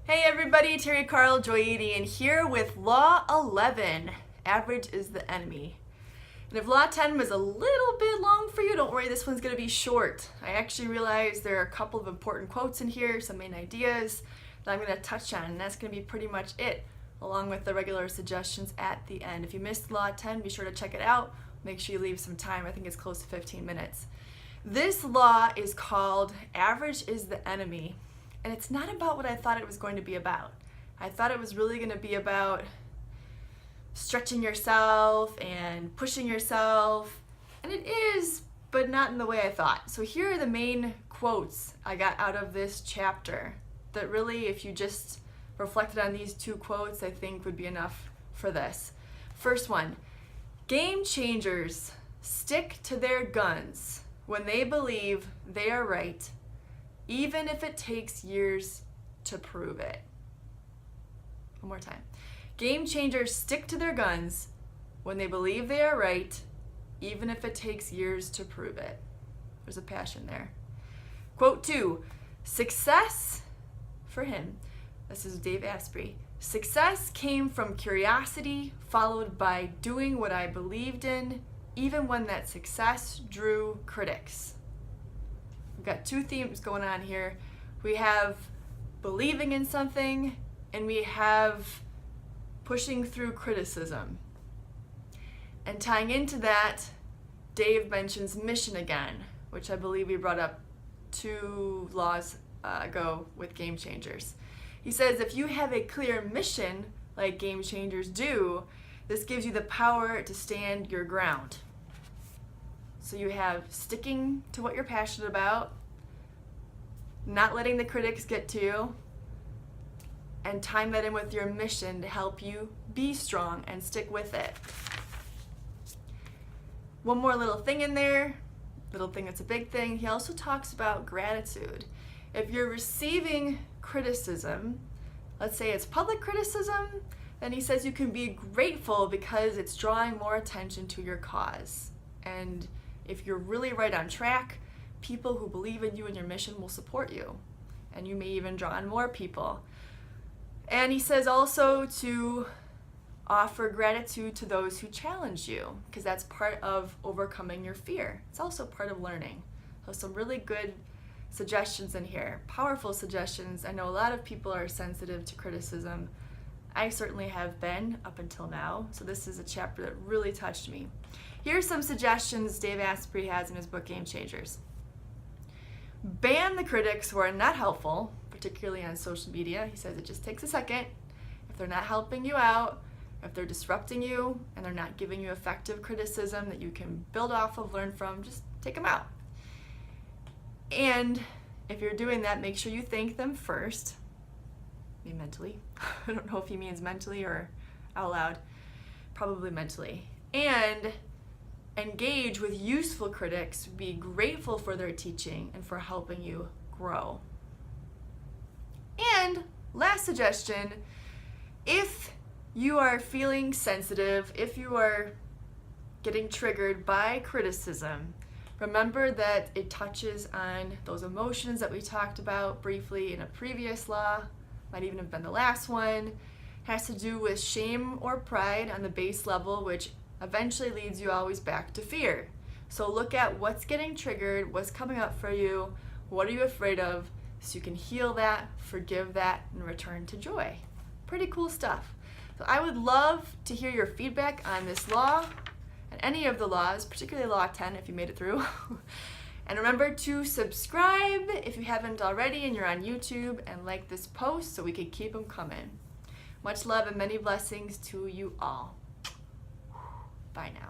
Hey everybody, Terry Carl Joyedian here with Law 11, average is the enemy. And if Law 10 was a little bit long for you, don't worry, this one's going to be short. I actually realized there are a couple of important quotes in here, some main ideas that I'm going to touch on, and that's going to be pretty much it, along with the regular suggestions at the end. If you missed Law 10, be sure to check it out. Make sure you leave some time. I think it's close to 15 minutes. This law is called average is the enemy. And it's not about what I thought it was going to be about. I thought it was really going to be about stretching yourself and pushing yourself. And it is, but not in the way I thought. So here are the main quotes I got out of this chapter that really, if you just reflected on these two quotes, I think would be enough for this. First one, game changers stick to their guns when they believe they are right, even if it takes years to prove it. One more time. Game changers stick to their guns when they believe they are right, even if it takes years to prove it. There's a passion there. Quote 2, success, for him, this is Dave Asprey, success came from curiosity followed by doing what I believed in, even when that success drew critics. We've got two themes going on here. We have believing in something, and we have pushing through criticism. And tying into that, Dave mentions mission again, which I believe we brought up 2 laws ago with game changers. He says if you have a clear mission, like game changers do, this gives you the power to stand your ground. So you have sticking to what you're passionate about, not letting the critics get to you, and time that in with your mission to help you be strong and stick with it. One more little thing in there, little thing that's a big thing, he also talks about gratitude. If you're receiving criticism, let's say it's public criticism, then he says you can be grateful because it's drawing more attention to your cause. And if you're really right on track, people who believe in you and your mission will support you. And you may even draw on more people. And he says also to offer gratitude to those who challenge you, because that's part of overcoming your fear. It's also part of learning. So some really good suggestions in here, powerful suggestions. I know a lot of people are sensitive to criticism. I certainly have been up until now, so this is a chapter that really touched me. Here's some suggestions Dave Asprey has in his book, Game Changers. Ban the critics who are not helpful, particularly on social media. He says it just takes a second. If they're not helping you out, if they're disrupting you, and they're not giving you effective criticism that you can build off of, learn from, just take them out. And if you're doing that, make sure you thank them first. Maybe mentally. I don't know if he means mentally or out loud. Probably mentally. And engage with useful critics. Be grateful for their teaching and for helping you grow. And last suggestion, if you are feeling sensitive, if you are getting triggered by criticism, remember that it touches on those emotions that we talked about briefly in a previous law, might even have been the last one, has to do with shame or pride on the base level, which eventually leads you always back to fear. So look at what's getting triggered, what's coming up for you, what are you afraid of, so you can heal that, forgive that, and return to joy. Pretty cool stuff. So I would love to hear your feedback on this law and any of the laws, particularly Law 10 if you made it through. And remember to subscribe if you haven't already and you're on YouTube, and like this post so we can keep them coming. Much love and many blessings to you all. Bye now.